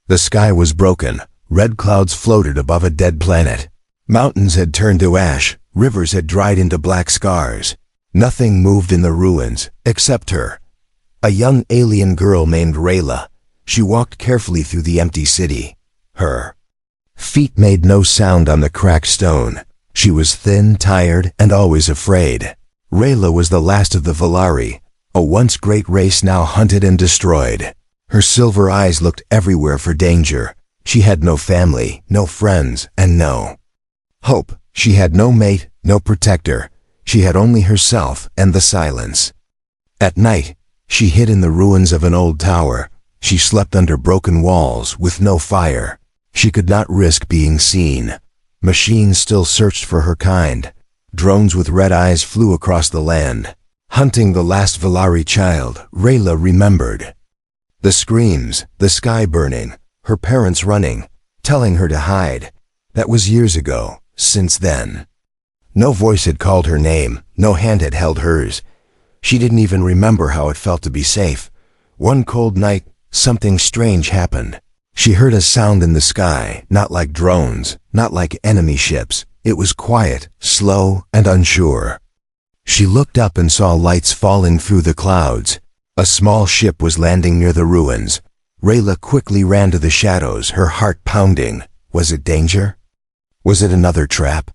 The sky was broken. Red clouds floated above a dead planet. Mountains had turned to ash. Rivers had dried into black scars. Nothing moved in the ruins, except her. A young alien girl named Rayla. She walked carefully through the empty city. Her feet made no sound on the cracked stone. She was thin, tired, and always afraid. Rayla was the last of the Valari, a once great race now hunted and destroyed. Her silver eyes looked everywhere for danger. She had no family, no friends, and no hope. She had no mate, no protector. She had only herself and the silence. At night, she hid in the ruins of an old tower. She slept under broken walls with no fire. She could not risk being seen. Machines still searched for her kind. Drones with red eyes flew across the land. Hunting the last Valari child, Rayla remembered. The screams, the sky burning, her parents running, telling her to hide. That was years ago. Since then, no voice had called her name, no hand had held hers. She didn't even remember how it felt to be safe. One cold night, something strange happened. She heard a sound in the sky, not like drones, not like enemy ships. It was quiet, slow, and unsure. She looked up and saw lights falling through the clouds. A small ship was landing near the ruins. Rayla quickly ran to the shadows, her heart pounding. Was it danger? Was it another trap?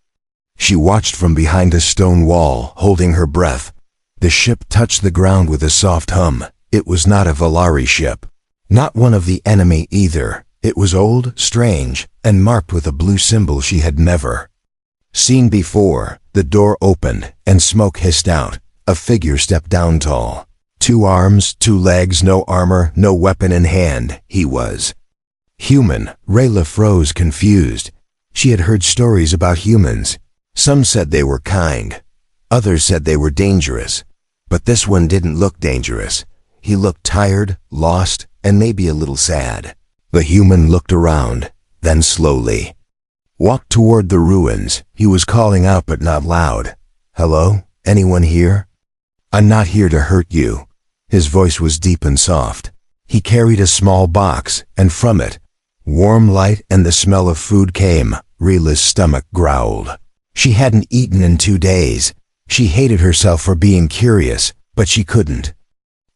She watched from behind a stone wall, holding her breath. The ship touched the ground with a soft hum. It was not a Valari ship. Not one of the enemy either. It was old, strange, and marked with a blue symbol she had never seen before. The door opened, and smoke hissed out. A figure stepped down tall. 2 arms, 2 legs, no armor, no weapon in hand. He was human. Rayla froze, confused. She had heard stories about humans. Some said they were kind. Others said they were dangerous. But this one didn't look dangerous. He looked tired, lost, and maybe a little sad. The human looked around, then slowly walked toward the ruins. He was calling out but not loud. "Hello? Anyone here? I'm not here to hurt you." His voice was deep and soft. He carried a small box, and from it, warm light and the smell of food came. Rayla's stomach growled. She hadn't eaten in 2 days. She hated herself for being curious, but she couldn't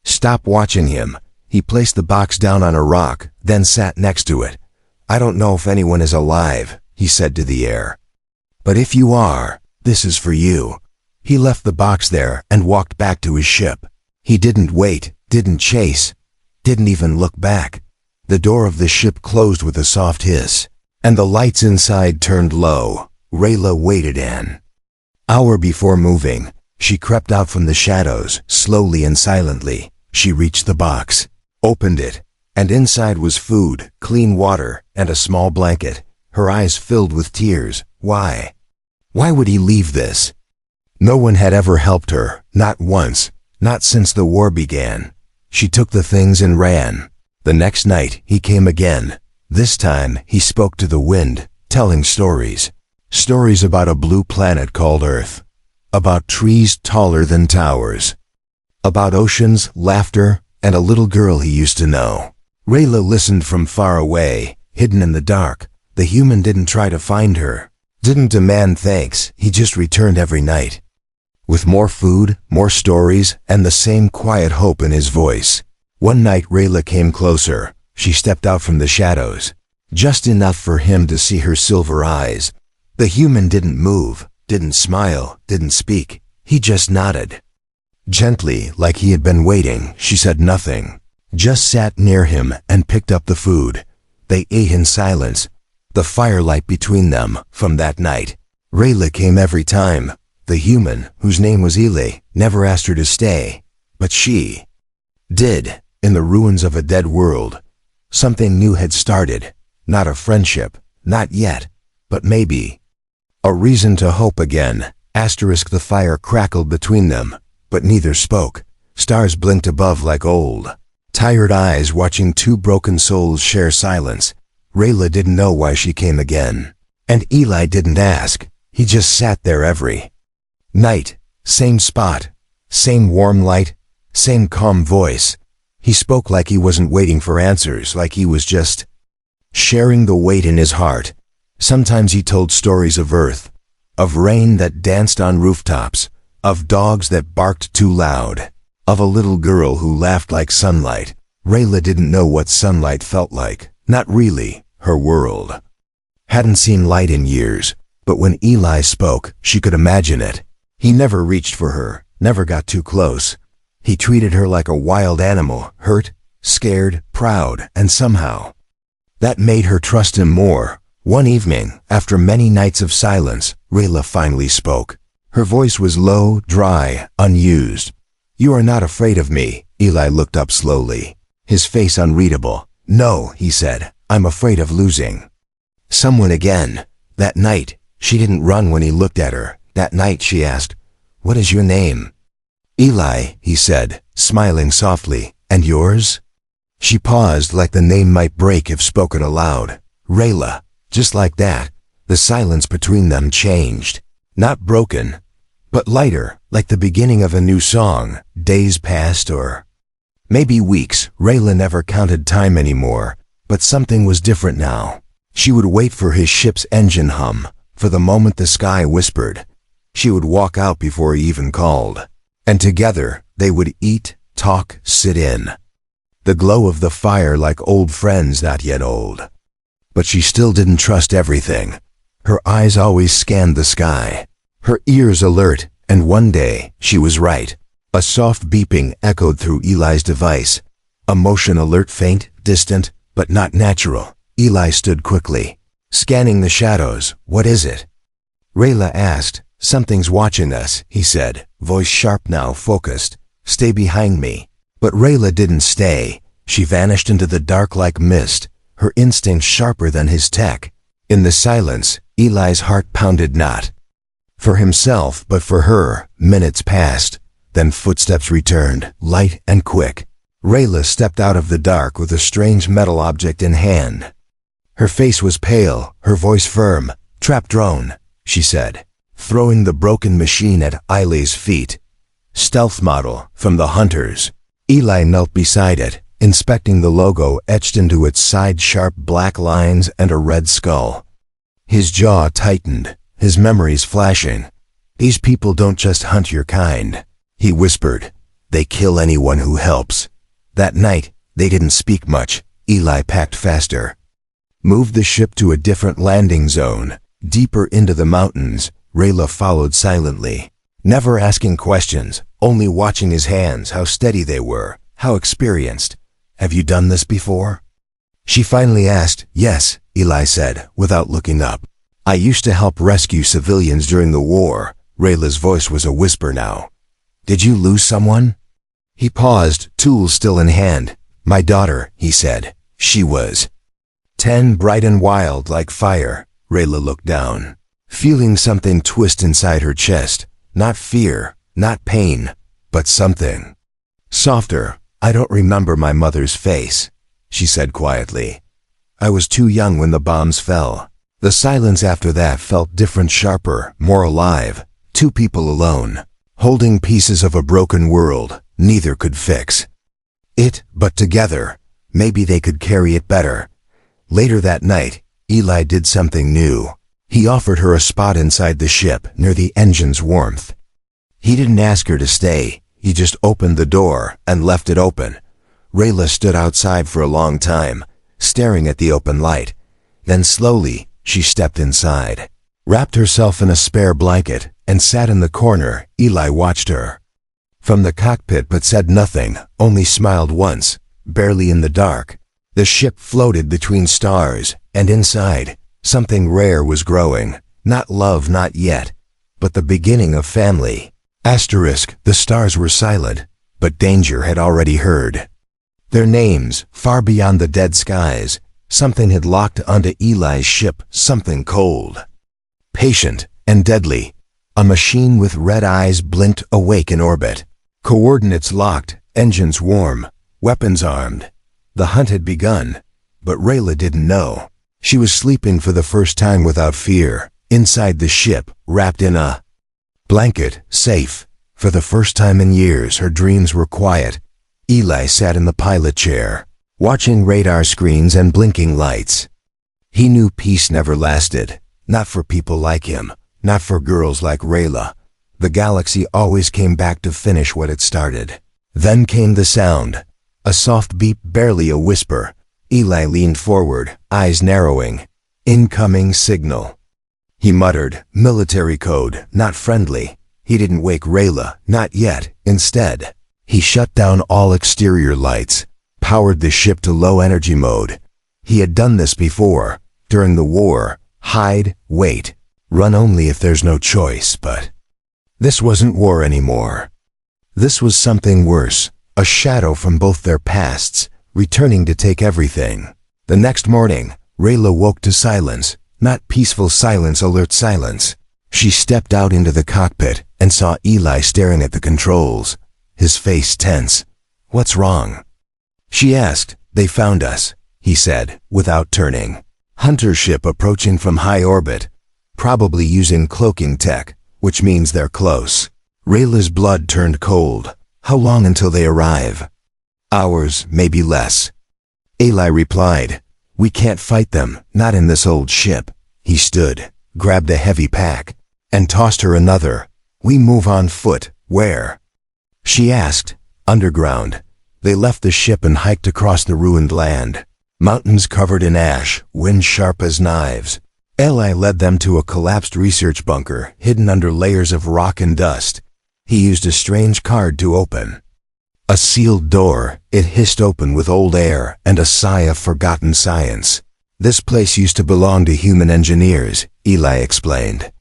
stop watching him. He placed the box down on a rock, then sat next to it. "I don't know if anyone is alive," he said to the air. "But if you are, this is for you." He left the box there and walked back to his ship. He didn't wait, didn't chase, didn't even look back. The door of the ship closed with a soft hiss, and the lights inside turned low. Rayla waited an hour before moving. She crept out from the shadows, slowly and silently. She reached the box, opened it, and inside was food, clean water, and a small blanket. Her eyes filled with tears. Why? Why would he leave this? No one had ever helped her, not once, not since the war began. She took the things and ran. The next night, he came again. This time, he spoke to the wind, telling stories. Stories about a blue planet called Earth. About trees taller than towers. About oceans, laughter, and a little girl he used to know. Rayla listened from far away, hidden in the dark. The human didn't try to find her, didn't demand thanks. He just returned every night, with more food, more stories, and the same quiet hope in his voice. One night Rayla came closer. She stepped out from the shadows, just enough for him to see her silver eyes. The human didn't move, didn't smile, didn't speak. He just nodded. Gently, like he had been waiting. She said nothing, just sat near him and picked up the food. They ate in silence, the firelight between them. From that night, Rayla came every time. The human, whose name was Ile, never asked her to stay, but she did. In the ruins of a dead world, something new had started. Not a friendship, not yet, but maybe a reason to hope again. Asterisk. The fire crackled between them, but neither spoke. Stars blinked above like old, tired eyes watching 2 broken souls share silence. Rayla didn't know why she came again, and Eli didn't ask. He just sat there every night. Same spot, same warm light, same calm voice. He spoke like he wasn't waiting for answers, like he was just sharing the weight in his heart. Sometimes he told stories of Earth, of rain that danced on rooftops, of dogs that barked too loud, of a little girl who laughed like sunlight. Rayla didn't know what sunlight felt like. Not really. Her world hadn't seen light in years, but when Eli spoke, she could imagine it. He never reached for her, never got too close. He treated her like a wild animal, hurt, scared, proud, and somehow that made her trust him more. One evening, after many nights of silence, Rayla finally spoke. Her voice was low, dry, unused. "You are not afraid of me." Eli looked up slowly, his face unreadable. "No," he said, "I'm afraid of losing someone again." That night, she didn't run when he looked at her. That night she asked, "What is your name?" "Eli," he said, smiling softly. "And yours?" She paused, like the name might break if spoken aloud. "Rayla." Just like that, the silence between them changed. Not broken, but lighter, like the beginning of a new song. Days passed, or maybe weeks. Rayla never counted time anymore, but something was different now. She would wait for his ship's engine hum, for the moment the sky whispered. She would walk out before he even called. And together, they would eat, talk, sit in the glow of the fire like old friends not yet old. But she still didn't trust everything. Her eyes always scanned the sky, her ears alert, and one day, she was right. A soft beeping echoed through Eli's device. A motion alert, faint, distant, but not natural. Eli stood quickly, scanning the shadows. "What is it?" Rayla asked. "Something's watching us," he said, voice sharp now, focused. "Stay behind me." But Rayla didn't stay. She vanished into the dark like mist, her instincts sharper than his tech. In the silence, Eli's heart pounded, not for himself, but for her. Minutes passed. Then footsteps returned, light and quick. Rayla stepped out of the dark with a strange metal object in hand. Her face was pale, her voice firm. "Trap drone," she said, throwing the broken machine at Eli's feet. "Stealth model, from the Hunters." Eli knelt beside it, inspecting the logo etched into its side, sharp black lines and a red skull. His jaw tightened, his memories flashing. "These people don't just hunt your kind," he whispered. "They kill anyone who helps." That night, they didn't speak much. Eli packed faster, moved the ship to a different landing zone, deeper into the mountains. Rayla followed silently, never asking questions, only watching his hands, how steady they were, how experienced. "Have you done this before?" she finally asked. "Yes," Eli said, without looking up. "I used to help rescue civilians during the war." Rayla's voice was a whisper now. "Did you lose someone?" He paused, tools still in hand. "My daughter," he said. "She was 10, bright and wild like fire." Rayla looked down, feeling something twist inside her chest. Not fear, not pain, but something softer. "I don't remember my mother's face," she said quietly. "I was too young when the bombs fell." The silence after that felt different, sharper, more alive. Two people alone, holding pieces of a broken world neither could fix it, but together, maybe they could carry it better. Later that night, Eli did something new. He offered her a spot inside the ship, near the engine's warmth. He didn't ask her to stay. He just opened the door and left it open. Rayla stood outside for a long time, staring at the open light. Then slowly, she stepped inside, wrapped herself in a spare blanket, and sat in the corner. Eli watched her from the cockpit but said nothing, only smiled once, barely in the dark. The ship floated between stars, and inside, something rare was growing. Not love, not yet, but the beginning of family. The stars were silent, but danger had already heard their names far beyond the dead skies. Something had locked onto Eli's ship, something cold, patient, and deadly. A machine with red eyes blinked, awake in orbit. Coordinates locked, engines warm, weapons armed. The hunt had begun, but Rayla didn't know. She was sleeping for the first time without fear, inside the ship, wrapped in a blanket, safe. For the first time in years, her dreams were quiet. Eli sat in the pilot chair, watching radar screens and blinking lights. He knew peace never lasted, not for people like him, not for girls like Rayla. The galaxy always came back to finish what it started. Then came the sound, a soft beep, barely a whisper. Eli leaned forward, eyes narrowing. Incoming signal. He muttered, military code, not friendly. He didn't wake Rayla, not yet. Instead, he shut down all exterior lights, powered the ship to low energy mode. He had done this before, during the war. Hide, wait, run only if there's no choice, but this wasn't war anymore. This was something worse, a shadow from both their pasts, returning to take everything. The next morning, Rayla woke to silence, not peaceful silence, alert silence. She stepped out into the cockpit and saw Eli staring at the controls, his face tense. What's wrong? She asked. They found us, he said, without turning. Hunter ship approaching from high orbit, probably using cloaking tech, which means they're close. Rayla's blood turned cold. How long until they arrive? Hours, maybe less. Eli replied, we can't fight them, not in this old ship. He stood, grabbed a heavy pack, and tossed her another. We move on foot. Where? She asked. Underground. They left the ship and hiked across the ruined land. Mountains covered in ash, wind sharp as knives. Eli led them to a collapsed research bunker, hidden under layers of rock and dust. He used a strange card to open. A sealed door. It hissed open with old air and a sigh of forgotten science. This place used to belong to human engineers, Eli explained.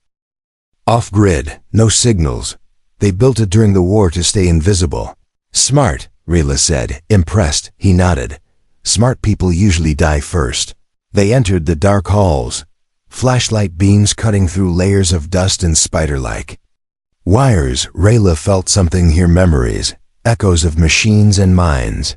Off-grid, no signals. They built it during the war to stay invisible. Smart, Rayla said, impressed. He nodded. Smart people usually die first. They entered the dark halls, flashlight beams cutting through layers of dust and spider-like wires. Rayla felt something here, memories, echoes of machines and mines.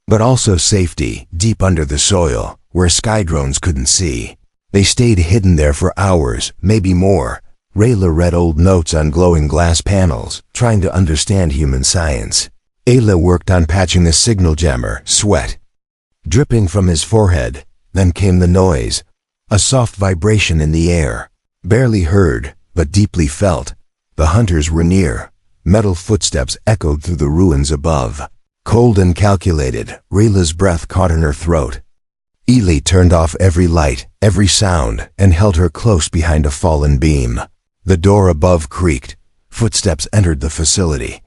But also safety, deep under the soil, where sky drones couldn't see. They stayed hidden there for hours, maybe more. Rayla read old notes on glowing glass panels, trying to understand human science. Ayla worked on patching the signal jammer, sweat dripping from his forehead. Then came the noise, a soft vibration in the air, barely heard, but deeply felt. The hunters were near. Metal footsteps echoed through the ruins above. Cold and calculated, Rayla's breath caught in her throat. Eli turned off every light, every sound, and held her close behind a fallen beam. The door above creaked. Footsteps entered the facility.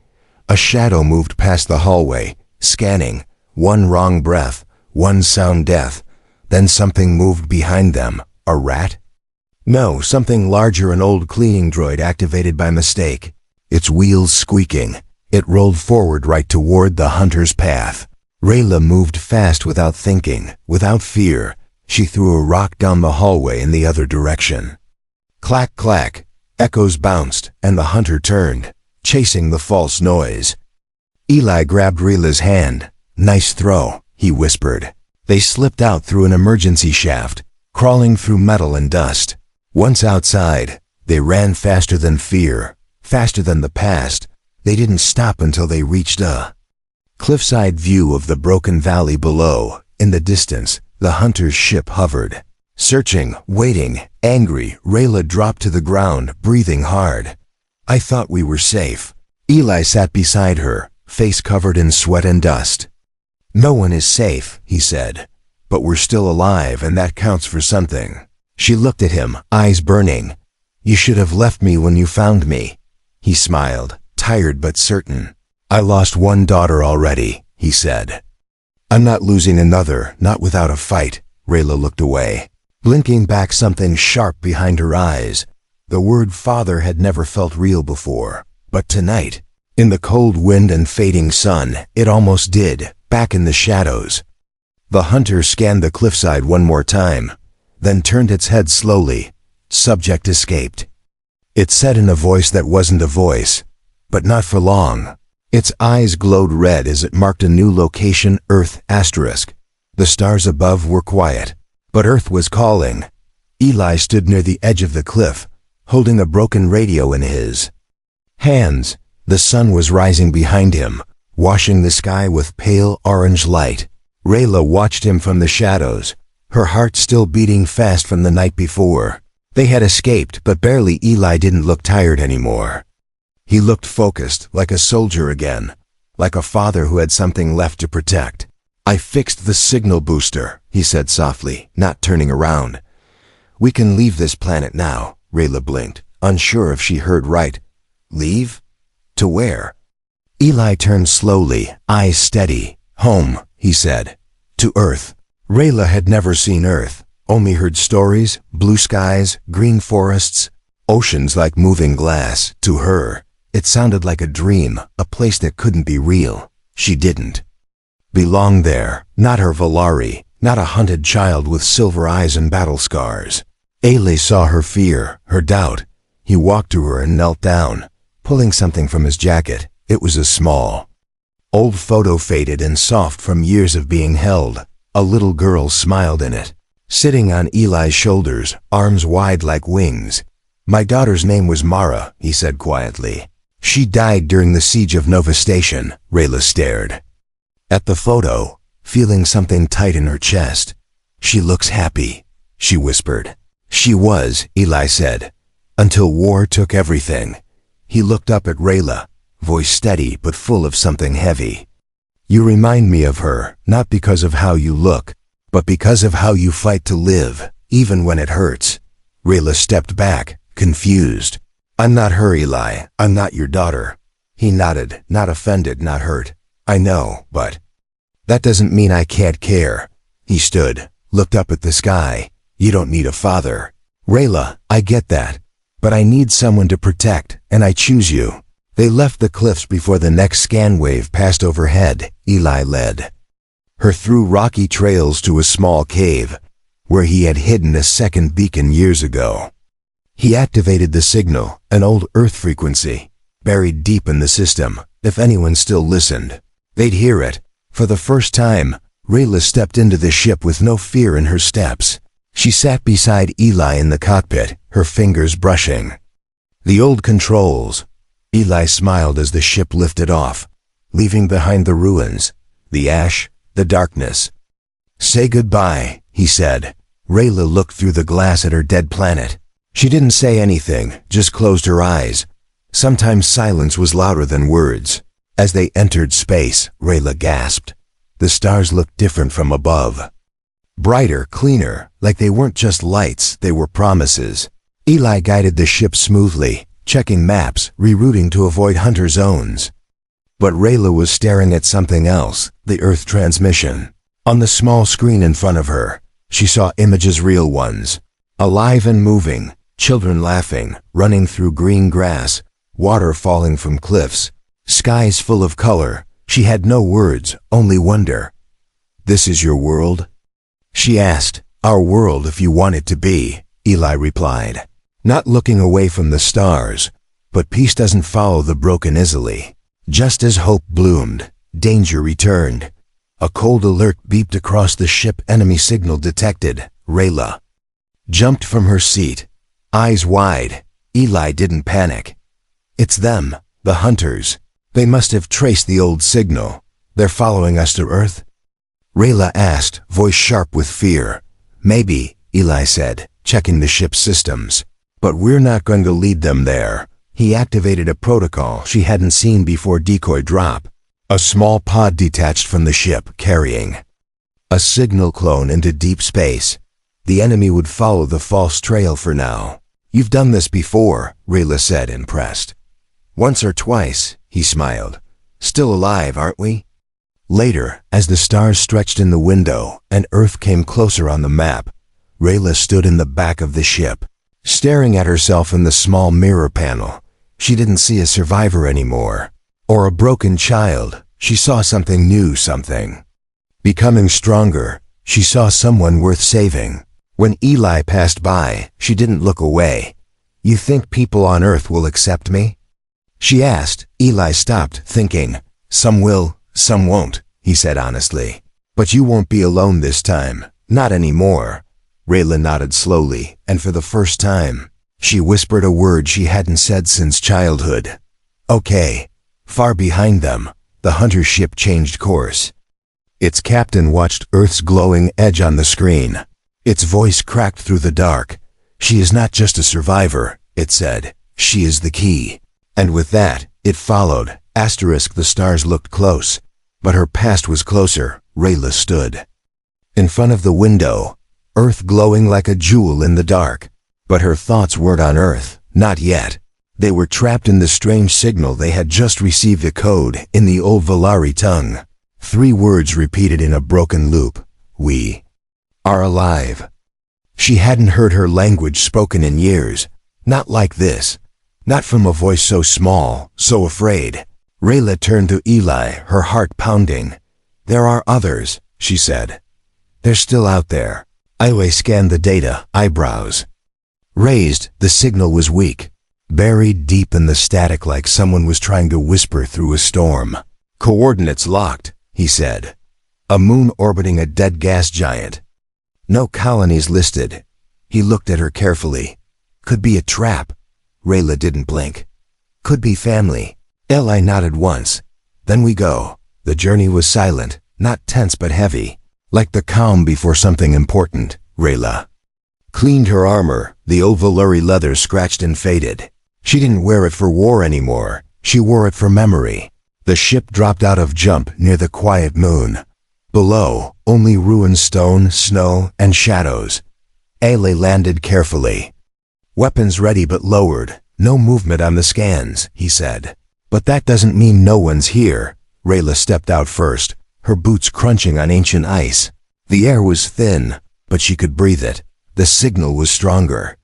A shadow moved past the hallway, scanning. One wrong breath, one sound, death. Then something moved behind them. A rat? No, something larger, an old cleaning droid activated by mistake. Its wheels squeaking. It rolled forward right toward the hunter's path. Rayla moved fast without thinking, without fear. She threw a rock down the hallway in the other direction. Clack, clack. Echoes bounced, and the hunter turned, chasing the false noise. Eli grabbed Rayla's hand. Nice throw, he whispered. They slipped out through an emergency shaft, crawling through metal and dust. Once outside, they ran faster than fear, faster than the past. They didn't stop until they reached a cliffside view of the broken valley below. In the distance, the hunter's ship hovered. Searching, waiting, angry, Rayla dropped to the ground, breathing hard. I thought we were safe. Eli sat beside her, face covered in sweat and dust. No one is safe, he said. But we're still alive, and that counts for something. She looked at him, eyes burning. You should have left me when you found me. He smiled, tired but certain. I lost one daughter already, he said. I'm not losing another, not without a fight. Rayla looked away, blinking back something sharp behind her eyes. The word father had never felt real before, but tonight, in the cold wind and fading sun, it almost did, back in the shadows. The hunter scanned the cliffside one more time, then turned its head slowly. Subject escaped. It said in a voice that wasn't a voice, but not for long. Its eyes glowed red as it marked a new location, Earth, asterisk. The stars above were quiet, but Earth was calling. Eli stood near the edge of the cliff, holding a broken radio in his hands. The sun was rising behind him, washing the sky with pale orange light. Rayla watched him from the shadows, her heart still beating fast from the night before. They had escaped, but barely. Eli didn't look tired anymore. He looked focused, like a soldier again, like a father who had something left to protect. "I fixed the signal booster," he said softly, not turning around. "We can leave this planet now." Rayla blinked, unsure if she heard right. "Leave? To where?" Eli turned slowly, eyes steady. "Home," he said. "To Earth." Rayla had never seen Earth, only heard stories, blue skies, green forests, oceans like moving glass. To her, it sounded like a dream, a place that couldn't be real. She didn't belong there, not her Valari, not a hunted child with silver eyes and battle scars. Ailey saw her fear, her doubt. He walked to her and knelt down, pulling something from his jacket. It was a small, old photo, faded and soft from years of being held. A little girl smiled in it, sitting on Eli's shoulders, arms wide like wings. "My daughter's name was Mara," he said quietly. "She died during the siege of Nova Station." Rayla stared at the photo, feeling something tight in her chest. "She looks happy," she whispered. "She was," Eli said, "until war took everything." He looked up at Rayla, voice steady but full of something heavy. "You remind me of her, not because of how you look, but because of how you fight to live, even when it hurts." Rayla stepped back, confused. "I'm not her, Eli. I'm not your daughter." He nodded, not offended, not hurt. "I know, but that doesn't mean I can't care." He stood, looked up at the sky. "You don't need a father." "Rayla, I get that. But I need someone to protect, and I choose you." They left the cliffs before the next scan wave passed overhead. Eli led her through rocky trails to a small cave, where he had hidden a second beacon years ago. He activated the signal, an old Earth frequency, buried deep in the system. If anyone still listened, they'd hear it. For the first time, Rayla stepped into the ship with no fear in her steps. She sat beside Eli in the cockpit, her fingers brushing the old controls. Eli smiled as the ship lifted off, leaving behind the ruins, the ash, the darkness. "Say goodbye," he said. Rayla looked through the glass at her dead planet. She didn't say anything, just closed her eyes. Sometimes silence was louder than words. As they entered space, Rayla gasped. The stars looked different from above. Brighter, cleaner, like they weren't just lights, they were promises. Eli guided the ship smoothly, checking maps, rerouting to avoid hunter zones. But Rayla was staring at something else, the Earth transmission. On the small screen in front of her, she saw images, real ones, alive and moving, children laughing, running through green grass, water falling from cliffs, skies full of color. She had no words, only wonder. "This is your world?" she asked. "Our world if you want it to be," Eli replied, not looking away from the stars. But peace doesn't follow the broken easily. Just as hope bloomed, danger returned. A cold alert beeped across the ship. "Enemy signal detected." Rayla jumped from her seat, eyes wide. Eli didn't panic. "It's them, the hunters. They must have traced the old signal. They're following us to Earth?" Rayla asked, voice sharp with fear. "Maybe," Eli said, checking the ship's systems. "But we're not going to lead them there." He activated a protocol she hadn't seen before. Decoy drop. A small pod detached from the ship, carrying a signal clone into deep space. The enemy would follow the false trail for now. "You've done this before," Rayla said, impressed. "Once or twice," he smiled. "Still alive, aren't we?" Later, as the stars stretched in the window and Earth came closer on the map, Rayla stood in the back of the ship, staring at herself in the small mirror panel. She didn't see a survivor anymore, or a broken child. She saw something new, something becoming stronger. She saw someone worth saving. When Eli passed by, she didn't look away. "You think people on Earth will accept me?" she asked. Eli stopped, thinking. "Some will, some won't," he said honestly. "But you won't be alone this time. Not anymore." Rayla nodded slowly, and for the first time, she whispered a word she hadn't said since childhood. "Okay." Far behind them, the hunter ship changed course. Its captain watched Earth's glowing edge on the screen. Its voice cracked through the dark. "She is not just a survivor," it said. "She is the key." And with that, it followed. The stars looked close. But her past was closer. Rayla stood in front of the window, Earth glowing like a jewel in the dark. But her thoughts weren't on Earth, not yet. They were trapped in the strange signal they had just received, a code in the old Valari tongue. 3 words repeated in a broken loop. "We are alive." She hadn't heard her language spoken in years. Not like this. Not from a voice so small, so afraid. Rayla turned to Eli, her heart pounding. "There are others," she said. "They're still out there." Iwe scanned the data, eyebrows raised. The signal was weak, buried deep in the static, like someone was trying to whisper through a storm. "Coordinates locked," he said. "A moon orbiting a dead gas giant. No colonies listed." He looked at her carefully. "Could be a trap." Rayla didn't blink. "Could be family." Eli nodded once. "Then we go." The journey was silent, not tense but heavy, like the calm before something important. Rayla cleaned her armor, the old Valari leather scratched and faded. She didn't wear it for war anymore. She wore it for memory. The ship dropped out of jump near the quiet moon. Below, only ruined stone, snow, and shadows. Ele landed carefully. "Weapons ready but lowered. No movement on the scans," he said. "But that doesn't mean no one's here." Rayla stepped out first, her boots crunching on ancient ice. The air was thin, but she could breathe it. The signal was stronger.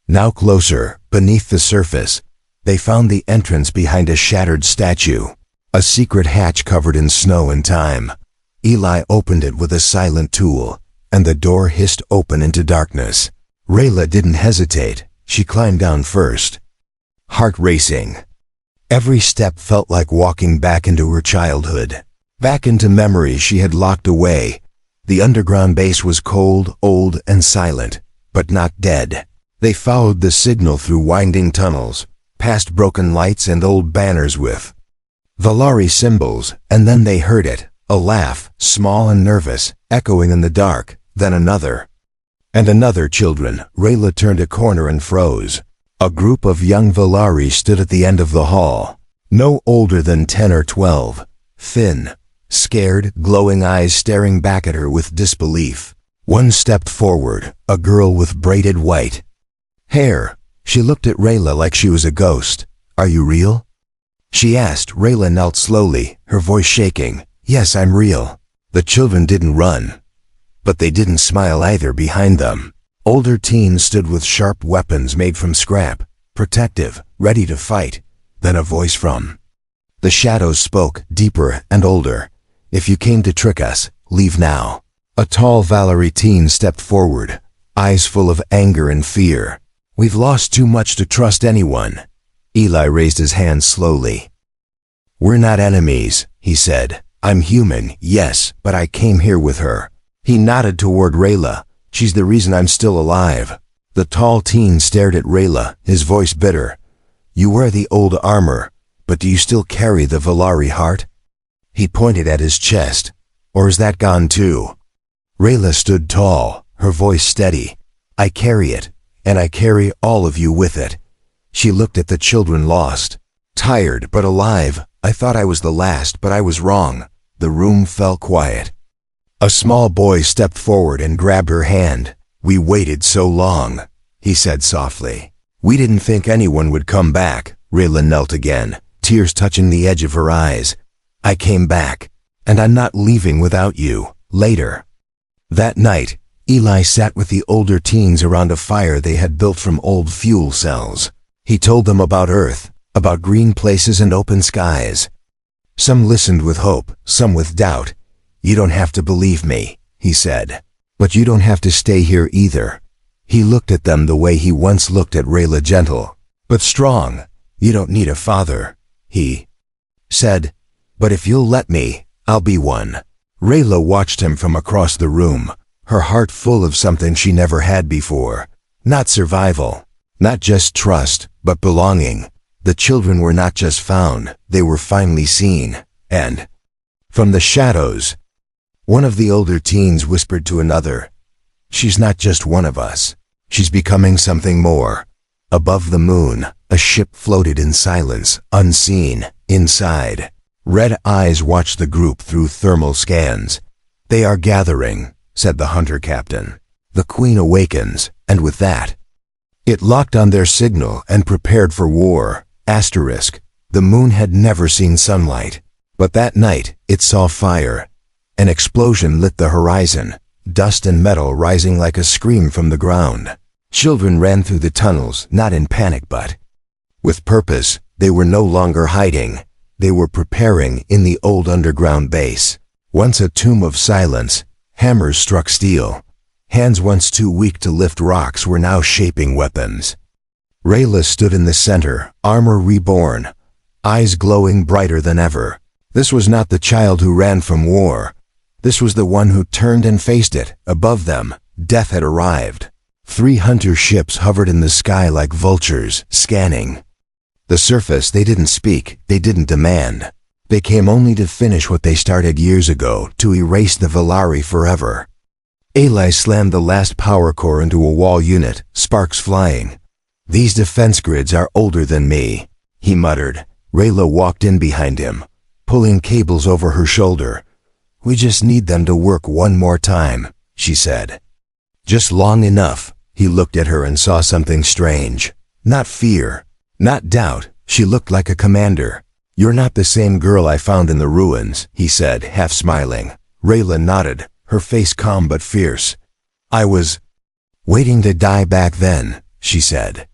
Now closer, beneath the surface, they found the entrance behind a shattered statue. A secret hatch covered in snow and time. Eli opened it with a silent tool, and the door hissed open into darkness. Rayla didn't hesitate. She climbed down first, heart racing. Every step felt like walking back into her childhood, back into memories she had locked away. The underground base was cold, old, and silent, but not dead. They followed the signal through winding tunnels, past broken lights and old banners with Valari symbols, and then they heard it, a laugh, small and nervous, echoing in the dark, then another. And another. Children. Rayla turned a corner and froze. A group of young Valari stood at the end of the hall, no older than 10 or 12, thin, scared, glowing eyes staring back at her with disbelief. One stepped forward, a girl with braided white hair. She looked at Rayla like she was a ghost. "Are you real?" she asked. Rayla knelt slowly, her voice shaking. "Yes, I'm real." The children didn't run, but they didn't smile either. Behind them, older teens stood with sharp weapons made from scrap, protective, ready to fight. Then a voice from the shadows spoke, deeper and older. "If you came to trick us, leave now." A tall Valari teen stepped forward, eyes full of anger and fear. "We've lost too much to trust anyone." Eli raised his hand slowly. "We're not enemies," he said. "I'm human, yes, but I came here with her." He nodded toward Rayla. "She's the reason I'm still alive." The tall teen stared at Rayla, his voice bitter. "You wear the old armor, but do you still carry the Valari heart?" He pointed at his chest. "Or is that gone too?" Rayla stood tall, her voice steady. "I carry it, and I carry all of you with it." She looked at the children, lost, tired but alive. "I thought I was the last, but I was wrong." The room fell quiet. A small boy stepped forward and grabbed her hand. "We waited so long," he said softly. "We didn't think anyone would come back." Rayla knelt again, tears touching the edge of her eyes. "I came back, and I'm not leaving without you." Later that night, Eli sat with the older teens around a fire they had built from old fuel cells. He told them about Earth, about green places and open skies. Some listened with hope, some with doubt. "You don't have to believe me," he said. "But you don't have to stay here either." He looked at them the way he once looked at Rayla, gentle but strong. "You don't need a father," he said. "But if you'll let me, I'll be one." Rayla watched him from across the room, her heart full of something she never had before. Not survival, not just trust, but belonging. The children were not just found, they were finally seen. And from the shadows, one of the older teens whispered to another, She's not just one of us. She's becoming something more. Above the moon, a ship floated in silence, unseen. Inside, red eyes watched the group through thermal scans. "They are gathering," said the hunter captain. "The queen awakens, and with that, it locked on their signal and prepared for war. Asterisk. The moon had never seen sunlight. But that night, it saw fire. An explosion lit the horizon, dust and metal rising like a scream from the ground. Children ran through the tunnels, not in panic but with purpose. They were no longer hiding. They were preparing in the old underground base. Once a tomb of silence, hammers struck steel. Hands once too weak to lift rocks were now shaping weapons. Rayla stood in the center, armor reborn, eyes glowing brighter than ever. This was not the child who ran from war. This was the one who turned and faced it. Above them, death had arrived. 3 hunter ships hovered in the sky like vultures, scanning the surface. They didn't speak, they didn't demand. They came only to finish what they started years ago, to erase the Valari forever. Eli slammed the last power core into a wall unit, sparks flying. "These defense grids are older than me," he muttered. Rayla walked in behind him, pulling cables over her shoulder. "We just need them to work one more time," she said. "Just long enough." He looked at her and saw something strange. Not fear, not doubt. She looked like a commander. "You're not the same girl I found in the ruins," he said, half smiling. Rayla nodded, her face calm but fierce. "I was waiting to die back then," she said.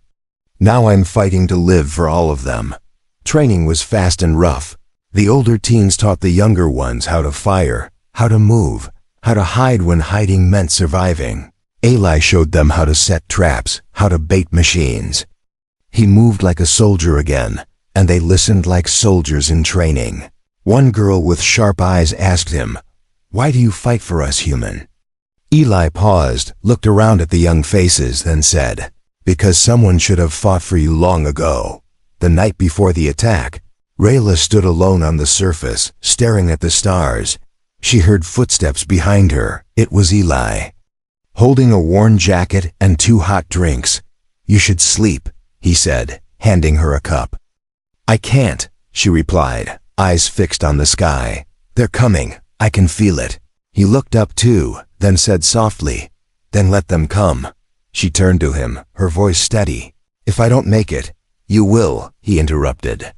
"Now I'm fighting to live for all of them." Training was fast and rough. The older teens taught the younger ones how to fire, how to move, how to hide when hiding meant surviving. Eli showed them how to set traps, how to bait machines. He moved like a soldier again, and they listened like soldiers in training. One girl with sharp eyes asked him, "Why do you fight for us, human?" Eli paused, looked around at the young faces, then said, "Because someone should have fought for you long ago." The night before the attack, Rayla stood alone on the surface, staring at the stars. She heard footsteps behind her. It was Eli, holding a worn jacket and 2 hot drinks. "You should sleep," he said, handing her a cup. "I can't," she replied, eyes fixed on the sky. "They're coming. I can feel it." He looked up too, then said softly, "Then let them come." She turned to him, her voice steady. "If I don't make it, you will," he interrupted.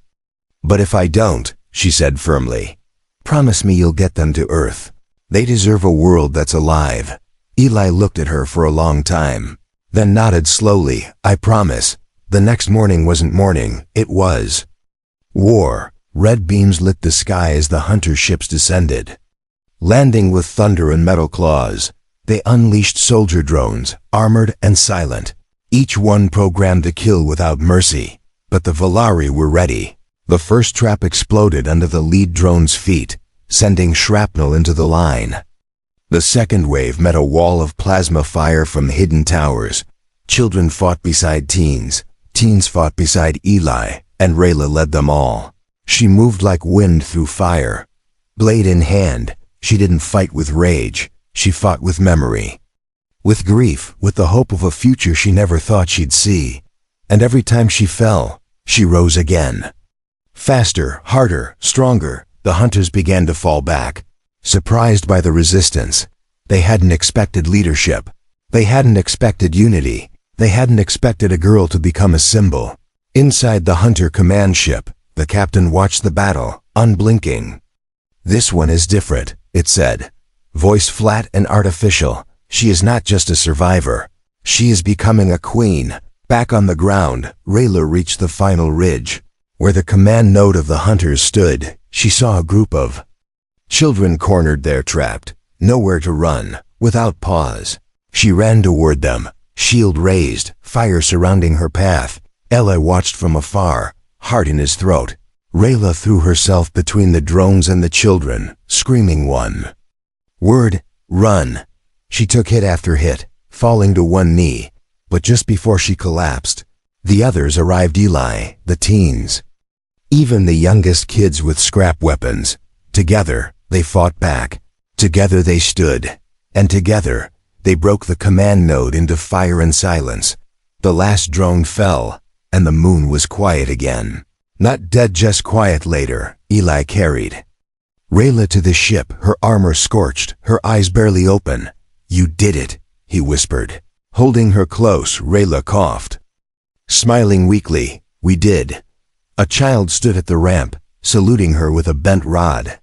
"But if I don't," she said firmly, "promise me you'll get them to Earth. They deserve a world that's alive." Eli looked at her for a long time, then nodded slowly. "I promise." The next morning wasn't morning, it was war. Red beams lit the sky as the hunter ships descended. Landing with thunder and metal claws, they unleashed soldier drones, armored and silent, each one programmed to kill without mercy. But the Valari were ready. The first trap exploded under the lead drone's feet, sending shrapnel into the line. The second wave met a wall of plasma fire from hidden towers. Children fought beside teens. Teens fought beside Eli, and Rayla led them all. She moved like wind through fire. Blade in hand, she didn't fight with rage. She fought with memory, with grief, with the hope of a future she never thought she'd see. And every time she fell, she rose again. Faster, harder, stronger, the hunters began to fall back. Surprised by the resistance, they hadn't expected leadership. They hadn't expected unity. They hadn't expected a girl to become a symbol. Inside the hunter command ship, the captain watched the battle, unblinking. "This one is different," it said, voice flat and artificial. "She is not just a survivor. She is becoming a queen." Back on the ground, Rayla reached the final ridge. Where the command node of the hunters stood, she saw a group of children cornered there, trapped, nowhere to run, without pause. She ran toward them, shield raised, fire surrounding her path. Eli watched from afar, heart in his throat. Rayla threw herself between the drones and the children, screaming one word, "Run." She took hit after hit, falling to one knee. But just before she collapsed, the others arrived. Eli, the teens, even the youngest kids with scrap weapons. Together, they fought back. Together they stood. And together, They broke the command node into fire and silence. The last drone fell, and the moon was quiet again. Not dead, just quiet. Later, Eli carried Rayla to the ship, her armor scorched, her eyes barely open. "You did it," he whispered. Holding her close, Rayla coughed, smiling weakly. "We did." A child stood at the ramp, saluting her with a bent rod.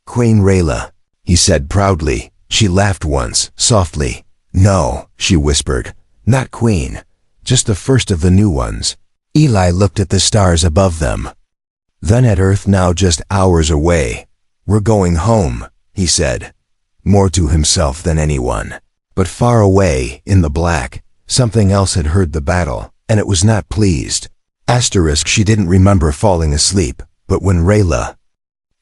"Queen Rayla," he said proudly. She laughed once, softly. "No," she whispered, "not Queen. Just the first of the new ones." Eli looked at the stars above them. Then at Earth, now just hours away. "We're going home," he said, more to himself than anyone. But far away, in the black, something else had heard the battle, and it was not pleased. She didn't remember falling asleep, but when Rayla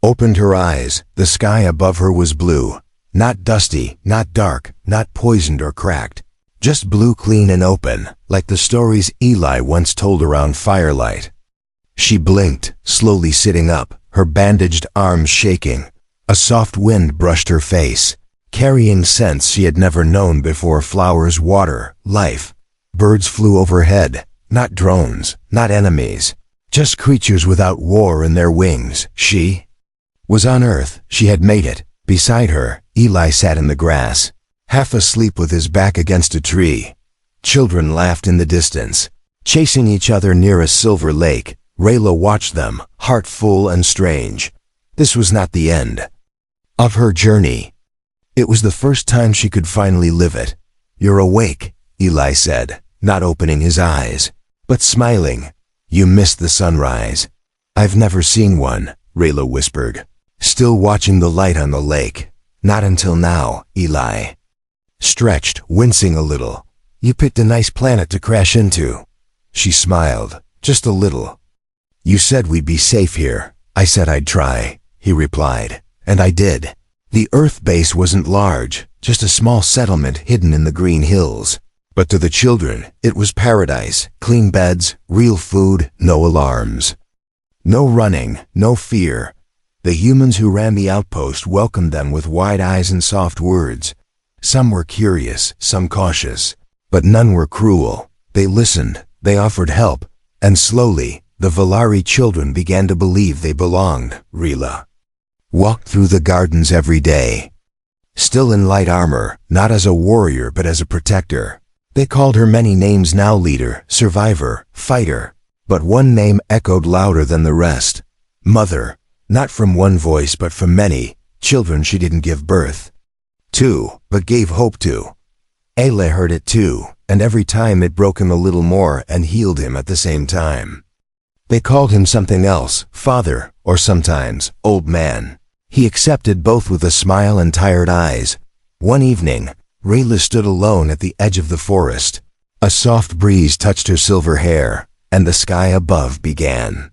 opened her eyes, the sky above her was blue. Not dusty, not dark, not poisoned or cracked. Just blue, clean and open, like the stories Eli once told around firelight. She blinked, slowly sitting up, her bandaged arms shaking. A soft wind brushed her face, carrying scents she had never known before: flowers, water, life. Birds flew overhead, not drones, not enemies, just creatures without war in their wings. She was on Earth. She had made it. Beside her, Eli sat in the grass, half asleep with his back against a tree. Children laughed in the distance, chasing each other near a silver lake. Rayla watched them, heart full and strange. This was not the end of her journey. It was the first time she could finally live it. "You're awake," Eli said, not opening his eyes, but smiling. "You missed the sunrise." "I've never seen one," Rayla whispered, still watching the light on the lake. "Not until now," Eli stretched, wincing a little. "You picked a nice planet to crash into." She smiled, just a little. "You said we'd be safe here." "I said I'd try," he replied, "and I did." The Earth base wasn't large, just a small settlement hidden in the green hills. But to the children, it was paradise. Clean beds, real food, no alarms. No running, no fear. The humans who ran the outpost welcomed them with wide eyes and soft words. Some were curious, some cautious, but none were cruel. They listened, they offered help, and slowly, the Valari children began to believe they belonged. Rayla walked through the gardens every day, still in light armor, not as a warrior but as a protector. They called her many names now: leader, survivor, fighter. But one name echoed louder than the rest: Mother. Not from one voice but from many. Children she didn't give birth to, but gave hope to. Ele heard it too, and every time it broke him a little more and healed him at the same time. They called him something else: father, or sometimes old man. He accepted both with a smile and tired eyes. One evening, Rayla stood alone at the edge of the forest. A soft breeze touched her silver hair, and the sky above began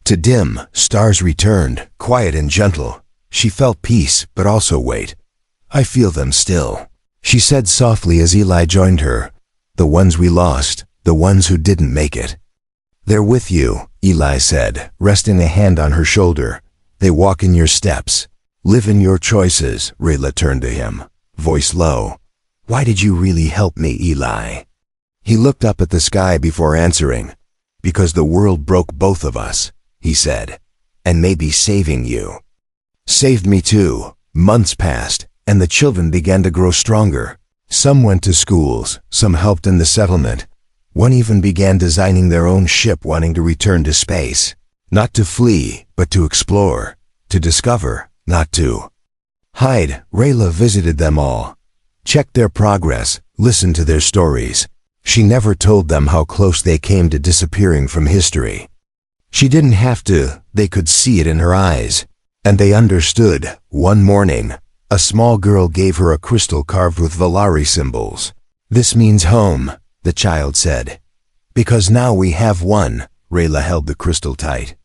to dim. Stars returned, quiet and gentle. She felt peace, but also weight. "I feel them still," she said softly as Eli joined her. "The ones we lost, the ones who didn't make it. They're with you," Eli said, resting a hand on her shoulder. "They walk in your steps, live in your choices." Rayla turned to him, voice low. "Why did you really help me, Eli?" He looked up at the sky before answering. "Because the world broke both of us," he said, "and maybe saving you saved me too." Months passed, and the children began to grow stronger. Some went to schools, some helped in the settlement. One even began designing their own ship, wanting to return to space. Not to flee, but to explore, to discover, not to hide. Rayla visited them all, checked their progress, listened to their stories. She never told them how close they came to disappearing from history. She didn't have to, they could see it in her eyes. And they understood. One morning, a small girl gave her a crystal carved with Valari symbols. "This means home," the child said. "Because now we have one." Rayla held the crystal tight.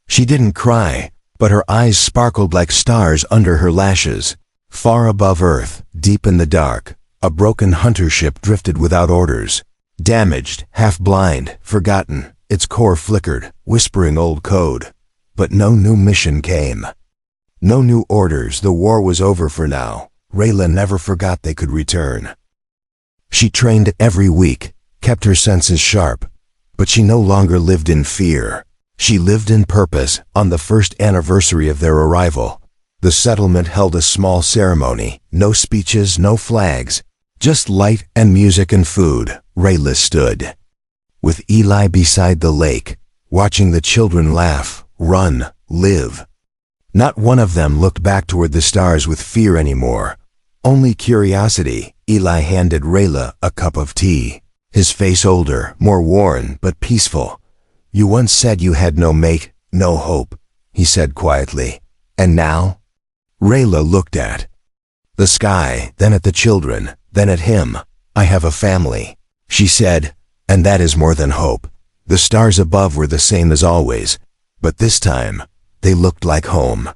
She didn't cry, but her eyes sparkled like stars under her lashes. Far above Earth, deep in the dark, a broken hunter ship drifted without orders. Damaged, half-blind, forgotten, its core flickered, whispering old code. But no new mission came. No new orders. The war was over for now. Rayla never forgot they could return. She trained every week, kept her senses sharp, but she no longer lived in fear. She lived in purpose. On the first anniversary of their arrival, the settlement held a small ceremony. No speeches, no flags, just light and music and food. Rayla stood with Eli beside the lake, watching the children laugh, run, live. Not one of them looked back toward the stars with fear anymore, only curiosity. Eli handed Rayla a cup of tea, his face older, more worn, but peaceful. "You once said you had no mate, no hope," he said quietly. "And now?" Rayla looked at the sky, then at the children, then at him. "I have a family," she said, "and that is more than hope." The stars above were the same as always, but this time, they looked like home.